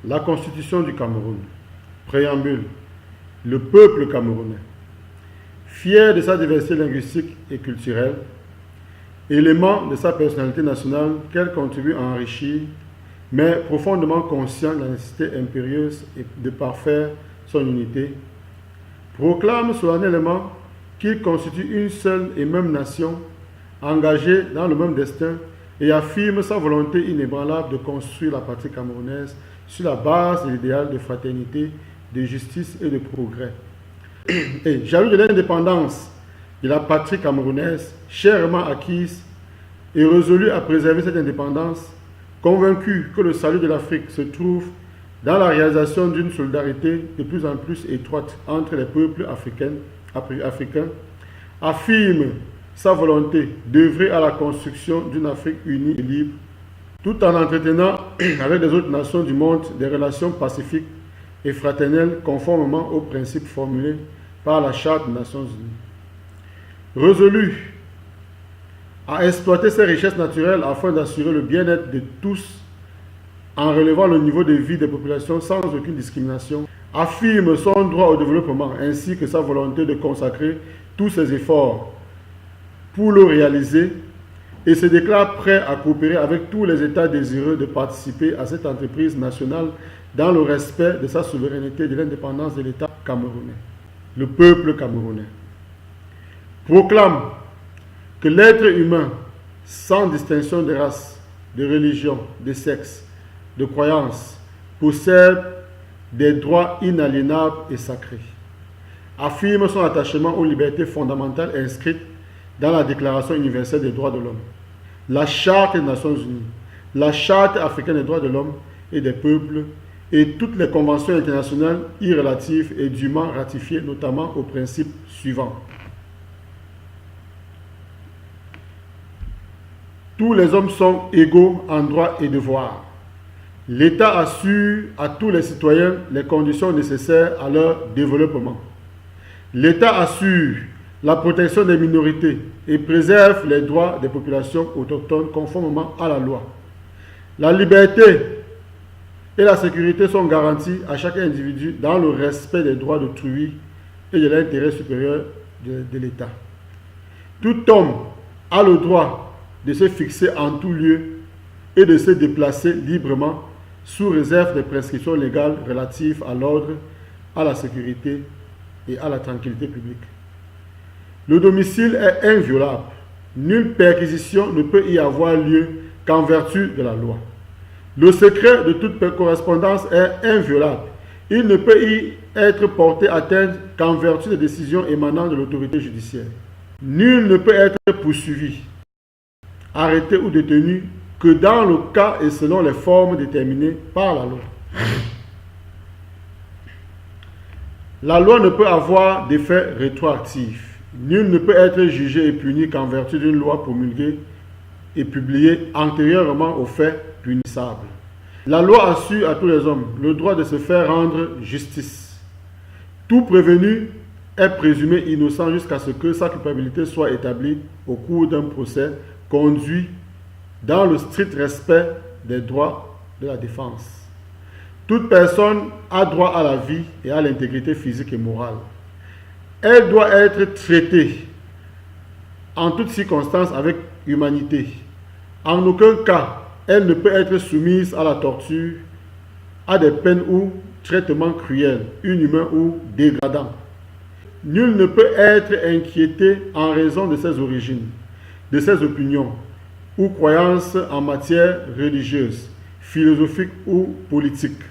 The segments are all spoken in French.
La Constitution du Cameroun. Préambule. Le peuple camerounais. Fier de sa diversité linguistique et culturelle, élément de sa personnalité nationale qu'elle contribue à enrichir, mais profondément conscient de la nécessité impérieuse de parfaire son unité, proclame solennellement qu'il constitue une seule et même nation, engagée dans le même destin, et affirme sa volonté inébranlable de construire la patrie camerounaise sur la base de l'idéal de fraternité, de justice et de progrès. Et jaloux de l'indépendance de la patrie camerounaise, chèrement acquise et résolu à préserver cette indépendance, convaincu que le salut de l'Afrique se trouve dans la réalisation d'une solidarité de plus en plus étroite entre les peuples africains, affirme sa volonté d'œuvrer à la construction d'une Afrique unie et libre, tout en entretenant avec les autres nations du monde des relations pacifiques et fraternelles conformément aux principes formulés par la Charte des Nations Unies. Résolu à exploiter ces richesses naturelles afin d'assurer le bien-être de tous en relevant le niveau de vie des populations sans aucune discrimination, affirme son droit au développement ainsi que sa volonté de consacrer tous ses efforts pour le réaliser et se déclare prêt à coopérer avec tous les États désireux de participer à cette entreprise nationale dans le respect de sa souveraineté et de l'indépendance de l'État camerounais. Le peuple camerounais proclame que l'être humain, sans distinction de race, de religion, de sexe, de croyance, possède des droits inaliénables et sacrés. Affirme son attachement aux libertés fondamentales inscrites dans la Déclaration universelle des droits de l'homme, la Charte des Nations Unies, la Charte africaine des droits de l'homme et des peuples et toutes les conventions internationales y relatives et dûment ratifiées, notamment aux principes suivants. Tous les hommes sont égaux en droits et devoirs. L'État assure à tous les citoyens les conditions nécessaires à leur développement. L'État assure la protection des minorités et préserve les droits des populations autochtones conformément à la loi. La liberté et la sécurité sont garanties à chaque individu dans le respect des droits d'autrui et de l'intérêt supérieur de l'État. Tout homme a le droit de se fixer en tout lieu et de se déplacer librement sous réserve des prescriptions légales relatives à l'ordre, à la sécurité et à la tranquillité publique. Le domicile est inviolable. Nulle perquisition ne peut y avoir lieu qu'en vertu de la loi. Le secret de toute correspondance est inviolable. Il ne peut y être porté atteinte qu'en vertu des décisions émanant de l'autorité judiciaire. Nul ne peut être poursuivi, arrêté ou détenu que dans le cas et selon les formes déterminées par la loi. La loi ne peut avoir d'effet rétroactif. Nul ne peut être jugé et puni qu'en vertu d'une loi promulguée et publiée antérieurement aux faits punissables. La loi assure à tous les hommes le droit de se faire rendre justice. Tout prévenu est présumé innocent jusqu'à ce que sa culpabilité soit établie au cours d'un procès conduit dans le strict respect des droits de la défense. Toute personne a droit à la vie et à l'intégrité physique et morale. Elle doit être traitée en toutes circonstances avec humanité. En aucun cas, elle ne peut être soumise à la torture, à des peines ou traitements cruels, inhumains ou dégradants. Nul ne peut être inquiété en raison de ses origines, de ses opinions ou croyances en matière religieuse, philosophique ou politique,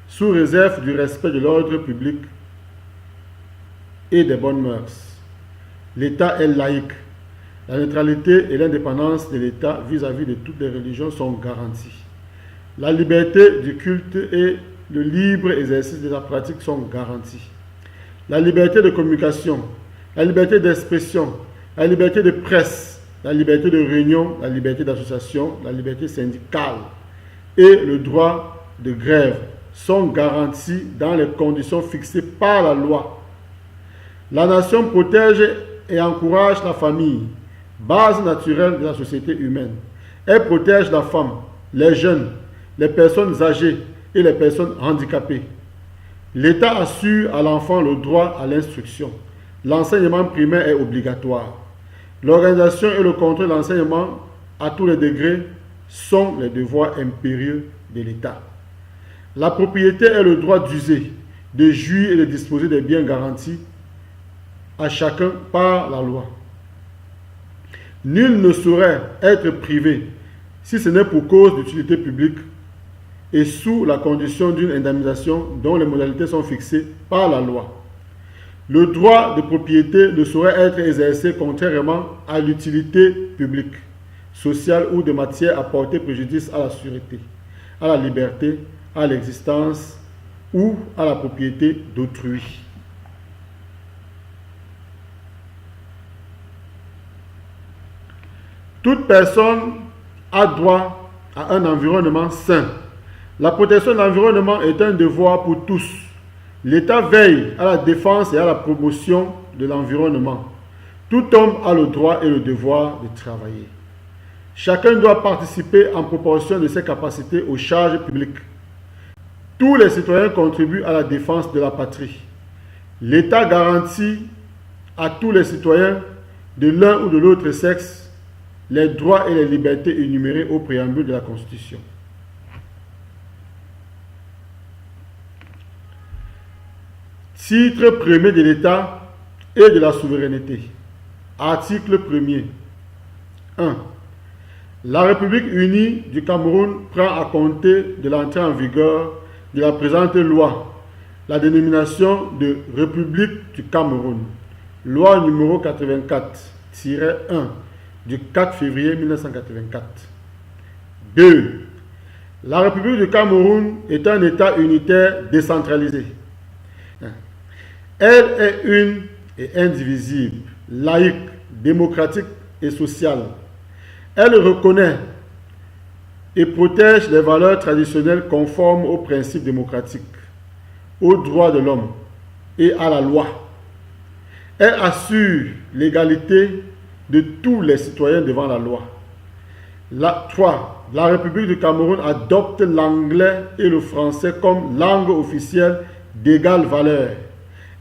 sous réserve du respect de l'ordre public et des bonnes mœurs. L'État est laïque. La neutralité et l'indépendance de l'État vis-à-vis de toutes les religions sont garanties. La liberté du culte et le libre exercice de la pratique sont garantis. La liberté de communication, la liberté d'expression, la liberté de presse, la liberté de réunion, la liberté d'association, la liberté syndicale et le droit de grève sont garantis dans les conditions fixées par la loi. La nation protège et encourage la famille, base naturelle de la société humaine. Elle protège la femme, les jeunes les personnes âgées et les personnes handicapées. L'État assure à l'enfant le droit à l'instruction. L'enseignement primaire est obligatoire. L'organisation et le contrôle de l'enseignement à tous les degrés sont les devoirs impérieux de l'État. La propriété est le droit d'user, de jouir et de disposer des biens garantis à chacun par la loi. Nul ne saurait être privé si ce n'est pour cause d'utilité publique et sous la condition d'une indemnisation dont les modalités sont fixées par la loi. Le droit de propriété ne saurait être exercé contrairement à l'utilité publique, sociale ou de matière à porter préjudice à la sûreté, à la liberté, à l'existence ou à la propriété d'autrui. Toute personne a droit à un environnement sain. La protection de l'environnement est un devoir pour tous. L'État veille à la défense et à la promotion de l'environnement. Tout homme a le droit et le devoir de travailler. Chacun doit participer en proportion de ses capacités aux charges publiques. Tous les citoyens contribuent à la défense de la patrie. L'État garantit à tous les citoyens de l'un ou de l'autre sexe les droits et les libertés énumérés au préambule de la Constitution. Titre premier de l'État et de la souveraineté. Article 1er. 1. La République unie du Cameroun prend à compter de l'entrée en vigueur de la présente loi la dénomination de République du Cameroun. Loi numéro 84-1 du 4 février 1984. 2. La République du Cameroun est un État unitaire décentralisé. Elle est une et indivisible, laïque, démocratique et sociale. Elle reconnaît et protège les valeurs traditionnelles conformes aux principes démocratiques, aux droits de l'homme et à la loi. Elle assure l'égalité de tous les citoyens devant la loi. 3. La République du Cameroun adopte l'anglais et le français comme langue officielle d'égale valeur.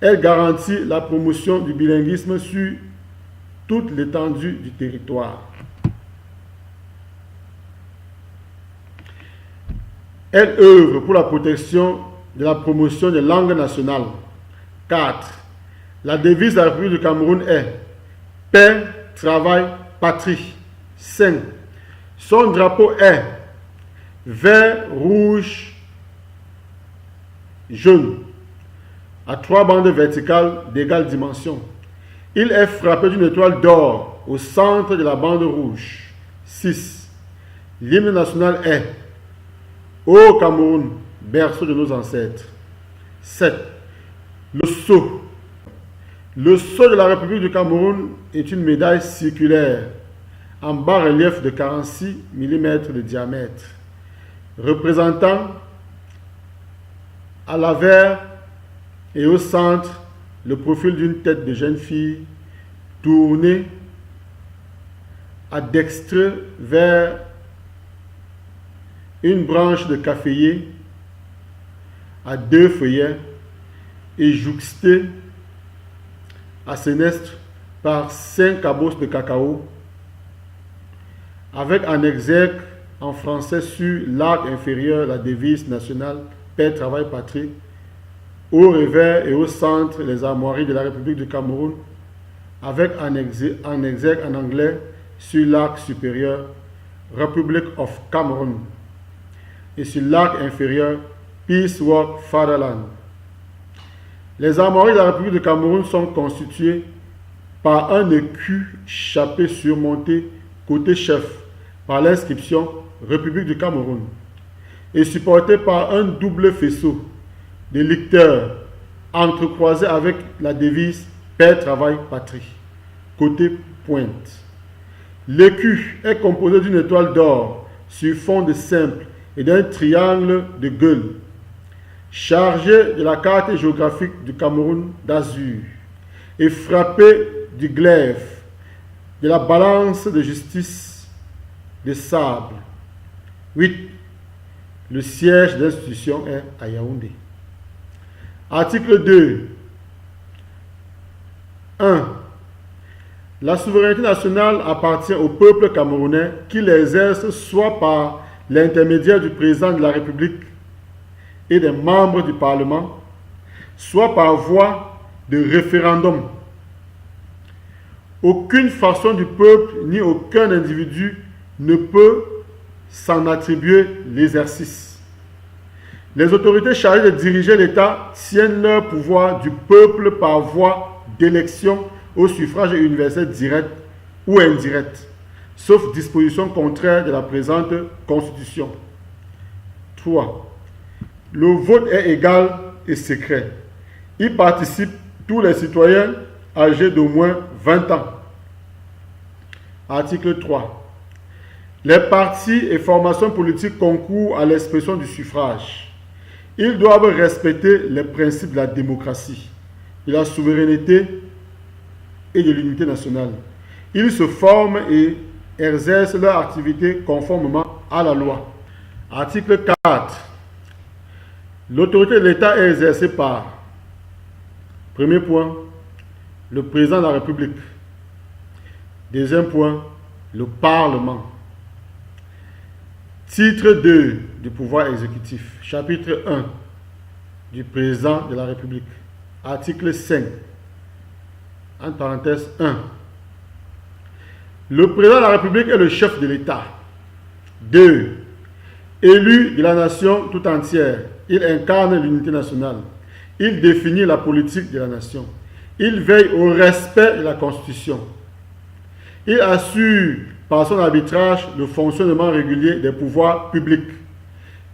Elle garantit la promotion du bilinguisme sur toute l'étendue du territoire. Elle œuvre pour la protection de la promotion des langues nationales. 4. La devise de la République du Cameroun est paix, travail, patrie. 5. Son drapeau est vert, rouge, jaune, à 3 bandes verticales d'égale dimension. Il est frappé d'une étoile d'or au centre de la bande rouge. 6. L'hymne national est Ô Cameroun, berceau de nos ancêtres. 7. Le sceau. Le sceau de la République du Cameroun est une médaille circulaire en bas-relief de 46 mm de diamètre, représentant à l'avers et au centre le profil d'une tête de jeune fille tournée à dextre vers une branche de caféier à 2 feuillets et jouxtée à sénestre par 5 cabosses de cacao, avec en exergue en français sur l'arc inférieur la devise nationale paix, travail, patrie, au revers et au centre les armoiries de la République du Cameroun, avec en exergue en anglais sur l'arc supérieur Republic of Cameroon et sur l'arc inférieur Peace Work Fatherland. Les armoiries de la République du Cameroun sont constituées par un écu chapé surmonté côté chef par l'inscription République du Cameroun et supporté par un double faisceau de licteurs entrecroisés avec la devise paix, travail, patrie, côté pointe. L'écu est composé d'une étoile d'or sur fond de simple et d'un triangle de gueule, chargé de la carte géographique du Cameroun d'azur et frappé du glaive de la balance de justice de sable. 8. Le siège de l'institution est à Yaoundé. Article 2. 1. La souveraineté nationale appartient au peuple camerounais qui l'exerce soit par l'intermédiaire du président de la République et des membres du Parlement, soit par voie de référendum. Aucune façon du peuple ni aucun individu ne peut s'en attribuer l'exercice. Les autorités chargées de diriger l'État tiennent leur pouvoir du peuple par voie d'élection au suffrage universel direct ou indirect, sauf disposition contraire de la présente Constitution. 3. Le vote est égal et secret. Y participent tous les citoyens âgés d'au moins 20 ans. Article 3. Les partis et formations politiques concourent à l'expression du suffrage. Ils doivent respecter les principes de la démocratie, de la souveraineté et de l'unité nationale. Ils se forment et exercent leur activité conformément à la loi. Article 4. L'autorité de l'État est exercée par, premier point, le président de la République. Deuxième point, le Parlement. Titre 2 du pouvoir exécutif. Chapitre 1 du président de la République. Article 5. En parenthèse 1. Le président de la République est le chef de l'État. 2. Élu de la nation tout entière, il incarne l'unité nationale. Il définit la politique de la nation. Il veille au respect de la Constitution. Il assure par son arbitrage le fonctionnement régulier des pouvoirs publics.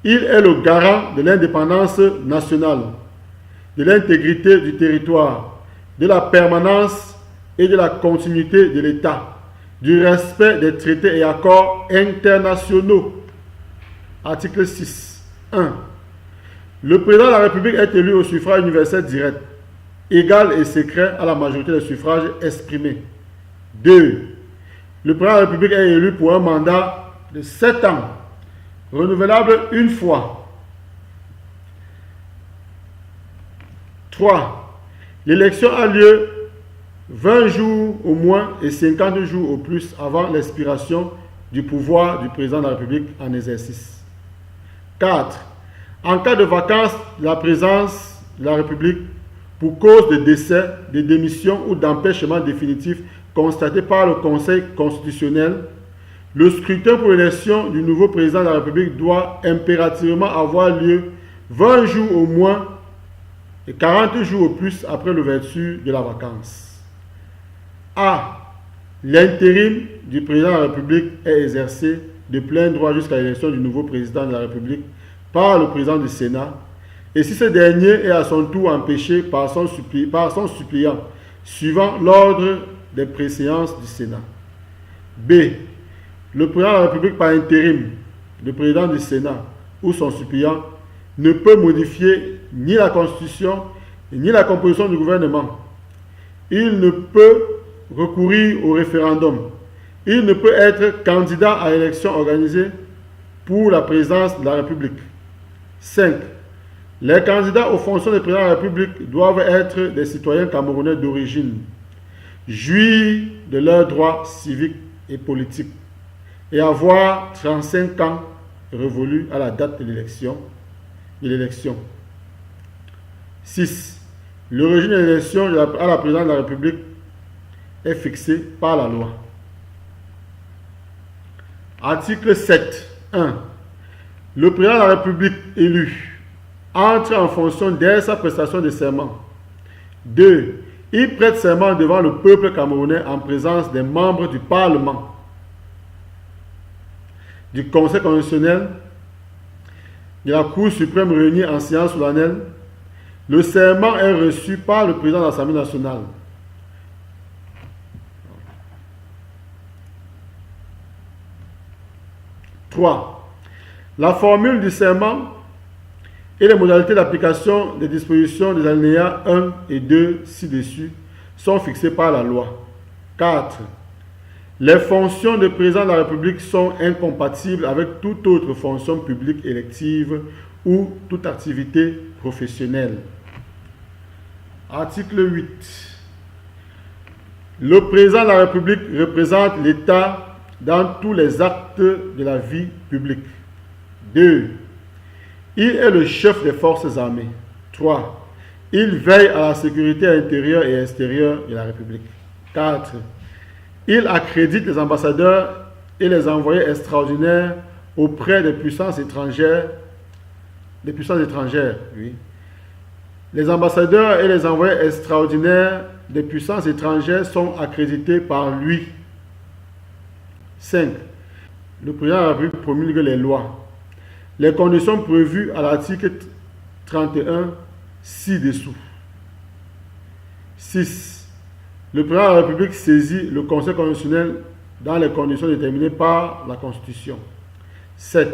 Il est le garant de l'indépendance nationale, de l'intégrité du territoire, de la permanence et de la continuité de l'État, du respect des traités et accords internationaux. Article 6. 1. Le président de la République est élu au suffrage universel direct, égal et secret à la majorité des suffrages exprimés. 2. Le président de la République est élu pour un mandat de 7 ans, renouvelable une fois. 3. L'élection a lieu 20 jours au moins et 50 jours au plus avant l'expiration du pouvoir du président de la République en exercice. 4. En cas de vacance de la présence de la République pour cause de décès, de démission ou d'empêchement définitif constaté par le Conseil constitutionnel, le scrutin pour l'élection du nouveau président de la République doit impérativement avoir lieu 20 jours au moins et 40 jours au plus après l'ouverture de la vacance. A. L'intérim du président de la République est exercé de plein droit jusqu'à l'élection du nouveau président de la République par le président du Sénat, et si ce dernier est à son tour empêché par son suppléant, suivant l'ordre des préséances du Sénat. B. Le président de la République par intérim, le président du Sénat ou son suppléant, ne peut modifier ni la Constitution ni la composition du gouvernement. Il ne peut recourir au référendum. Il ne peut être candidat à l'élection organisée pour la présidence de la République. 5. Les candidats aux fonctions de président de la République doivent être des citoyens camerounais d'origine, jouir de leurs droits civiques et politiques et avoir 35 ans révolus à la date de l'élection. 6. Le régime de l'élection à la présidence de la République est fixé par la loi. Article 7. 1. Le président de la République élu entre en fonction dès sa prestation de serment. 2. Il prête serment devant le peuple camerounais en présence des membres du Parlement, du Conseil constitutionnel, de la Cour suprême réunie en séance solennelle. Le serment est reçu par le président de l'Assemblée nationale. Trois. La formule du serment et les modalités d'application des dispositions des alinéas 1 et 2 ci-dessus sont fixées par la loi. 4. Les fonctions de président de la République sont incompatibles avec toute autre fonction publique élective ou toute activité professionnelle. Article 8. Le président de la République représente l'État dans tous les actes de la vie publique. 2. Il est le chef des forces armées. 3. Il veille à la sécurité intérieure et extérieure de la République. 4. Il accrédite les ambassadeurs et les envoyés extraordinaires auprès des puissances étrangères. Oui. Les ambassadeurs et les envoyés extraordinaires des puissances étrangères sont accrédités par lui. 5. Le président de la République promulgue les lois. Les conditions prévues à l'article 31 ci-dessous. 6. Le président de la République saisit le Conseil constitutionnel dans les conditions déterminées par la Constitution. 7.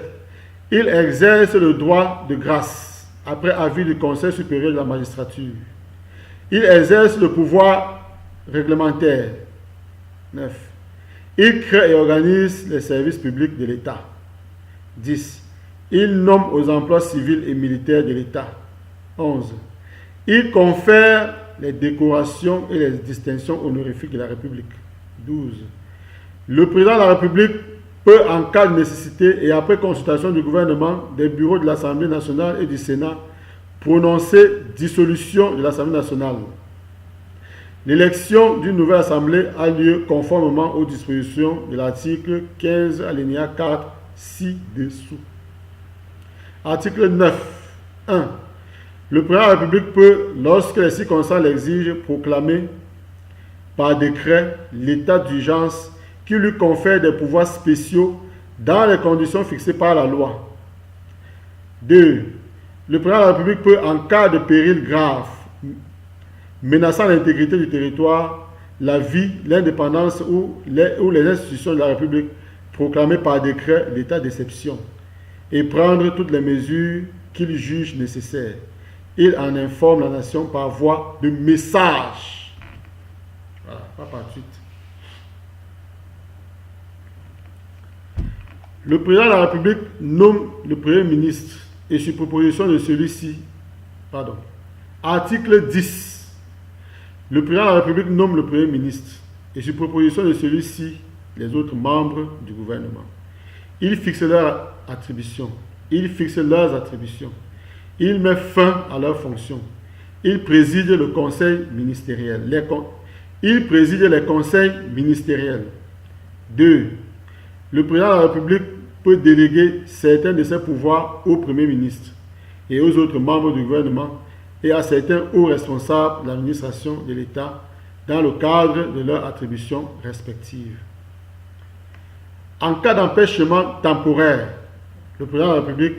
Il exerce le droit de grâce après avis du Conseil supérieur de la magistrature. Il exerce le pouvoir réglementaire. 9. Il crée et organise les services publics de l'État. 10. Il nomme aux emplois civils et militaires de l'État. 11. Il confère les décorations et les distinctions honorifiques de la République. 12. Le président de la République peut, en cas de nécessité et après consultation du gouvernement, des bureaux de l'Assemblée nationale et du Sénat, prononcer dissolution de l'Assemblée nationale. L'élection d'une nouvelle Assemblée a lieu conformément aux dispositions de l'article 15 alinéa 4 ci-dessous. Article 9. 1. Le président de la République peut, lorsque les circonstances l'exigent, proclamer par décret l'état d'urgence qui lui confère des pouvoirs spéciaux dans les conditions fixées par la loi. 2. Le président de la République peut, en cas de péril grave, menaçant l'intégrité du territoire, la vie, l'indépendance ou les institutions de la République, proclamer par décret l'état d'exception et prendre toutes les mesures qu'il juge nécessaires. Il en informe la nation par voie de message. Voilà, pas par suite. Le président de la République nomme le Premier ministre et sur proposition de celui-ci. Article 10. Le président de la République nomme le Premier ministre et sur proposition de celui-ci les autres membres du gouvernement. Il fixe leurs attributions. Il met fin à leurs fonctions. Il préside le conseil ministériel. Il préside les conseils ministériels. 2. Le président de la République peut déléguer certains de ses pouvoirs au Premier ministre et aux autres membres du gouvernement et à certains hauts responsables de l'administration de l'État dans le cadre de leurs attributions respectives. En cas d'empêchement temporaire, le président de la République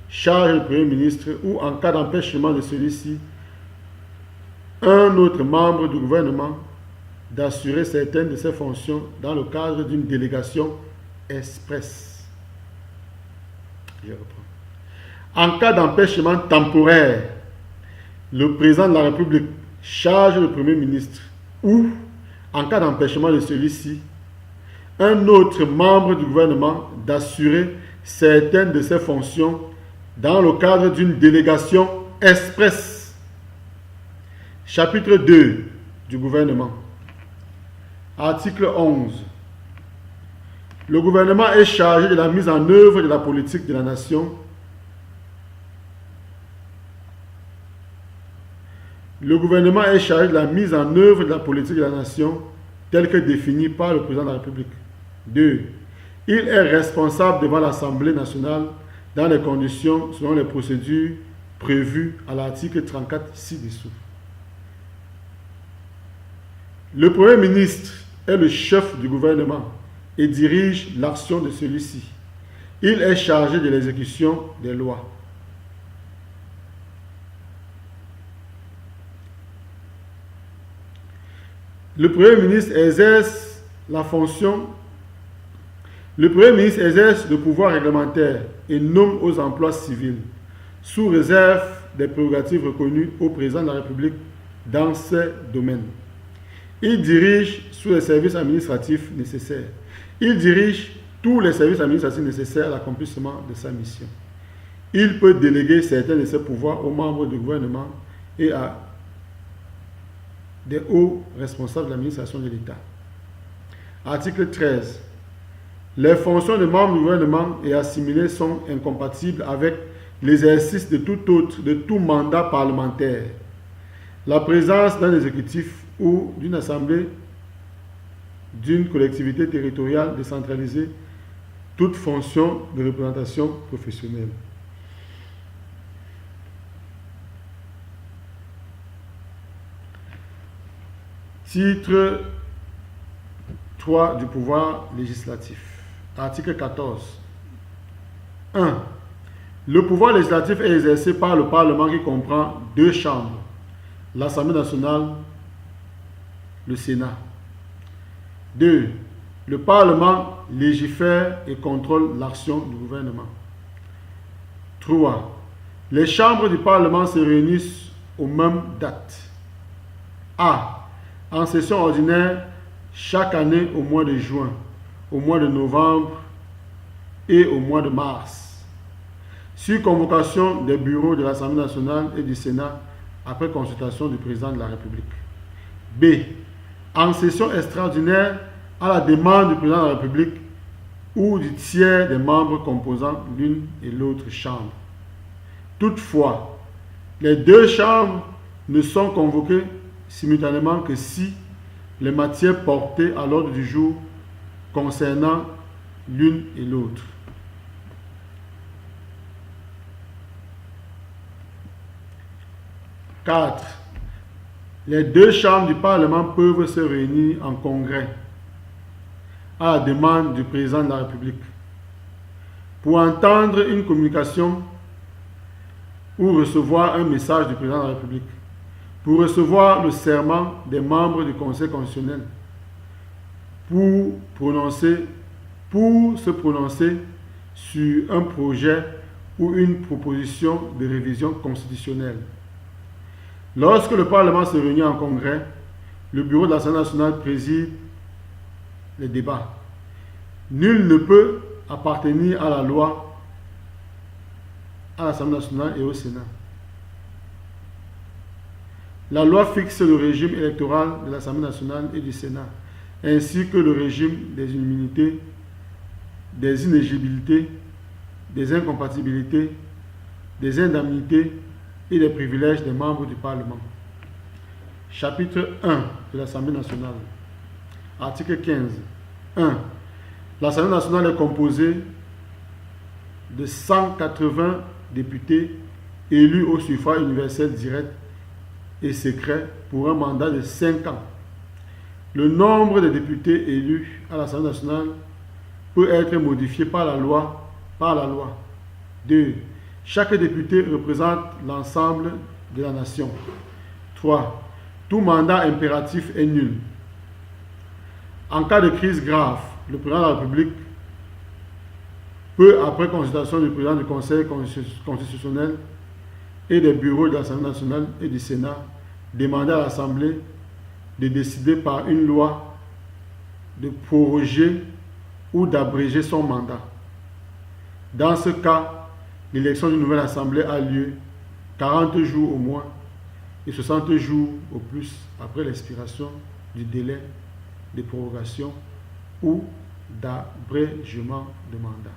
charge le Premier ministre ou en cas d'empêchement de celui-ci, un autre membre du gouvernement d'assurer certaines de ses fonctions dans le cadre d'une délégation express. Je reprends. En cas d'empêchement temporaire, le président de la République charge le Premier ministre ou, en cas d'empêchement de celui-ci, un autre membre du gouvernement d'assurer certaines de ses fonctions dans le cadre d'une délégation express. Chapitre 2 du gouvernement. Article 11. Le gouvernement est chargé de la mise en œuvre de la politique de la nation. Le gouvernement est chargé de la mise en œuvre de la politique de la nation telle que définie par le président de la République. 2. Il est responsable devant l'Assemblée nationale dans les conditions selon les procédures prévues à l'article 34 ci-dessous. Le Premier ministre est le chef du gouvernement et dirige l'action de celui-ci. Il est chargé de l'exécution des lois. Le Premier ministre exerce la fonction. Le Premier ministre exerce le pouvoir réglementaire et nomme aux emplois civils, sous réserve des prérogatives reconnues au président de la République dans ces domaines. Il dirige sous les services administratifs nécessaires. Il dirige tous les services administratifs nécessaires à l'accomplissement de sa mission. Il peut déléguer certains de ses pouvoirs aux membres du gouvernement et à des hauts responsables de l'administration de l'État. Article 13. Les fonctions des membres du gouvernement et assimilés sont incompatibles avec l'exercice de tout mandat parlementaire. La présence d'un exécutif ou d'une assemblée d'une collectivité territoriale décentralisée, toute fonction de représentation professionnelle. Titre 3 du pouvoir législatif. Article 14. 1. Le pouvoir législatif est exercé par le Parlement qui comprend deux chambres, l'Assemblée nationale, le Sénat. 2. Le Parlement légifère et contrôle l'action du gouvernement. 3. Les chambres du Parlement se réunissent aux mêmes dates. A. En session ordinaire, chaque année au mois de juin, au mois de novembre et au mois de mars. Sur convocation des bureaux de l'Assemblée nationale et du Sénat après consultation du président de la République. B. En session extraordinaire à la demande du président de la République ou du tiers des membres composant l'une et l'autre chambre. Toutefois, les deux chambres ne sont convoquées simultanément que si les matières portées à l'ordre du jour concernant l'une et l'autre. « 4. Les deux chambres du Parlement peuvent se réunir en congrès à la demande du président de la République pour entendre une communication ou recevoir un message du président de la République, pour recevoir le serment des membres du Conseil constitutionnel, pour se prononcer sur un projet ou une proposition de révision constitutionnelle. Lorsque le Parlement se réunit en congrès, le bureau de l'Assemblée nationale préside les débats. Nul ne peut appartenir à la loi à l'Assemblée nationale et au Sénat. La loi fixe le régime électoral de l'Assemblée nationale et du Sénat, ainsi que le régime des immunités, des inéligibilités, des incompatibilités, des indemnités et des privilèges des membres du Parlement. Chapitre 1 de l'Assemblée nationale. Article 15. 1. L'Assemblée nationale est composée de 180 députés élus au suffrage universel direct et secret pour un mandat de 5 ans. Le nombre de députés élus à l'Assemblée nationale peut être modifié par la loi. 2. Chaque député représente l'ensemble de la nation. 3. Tout mandat impératif est nul. En cas de crise grave, le président de la République peut, après consultation du président du Conseil constitutionnel et des bureaux de l'Assemblée nationale et du Sénat, demander à l'Assemblée de décider par une loi de proroger ou d'abréger son mandat. Dans ce cas, l'élection d'une nouvelle Assemblée a lieu 40 jours au moins et 60 jours au plus après l'expiration du délai de prorogation ou d'abrégement de mandat.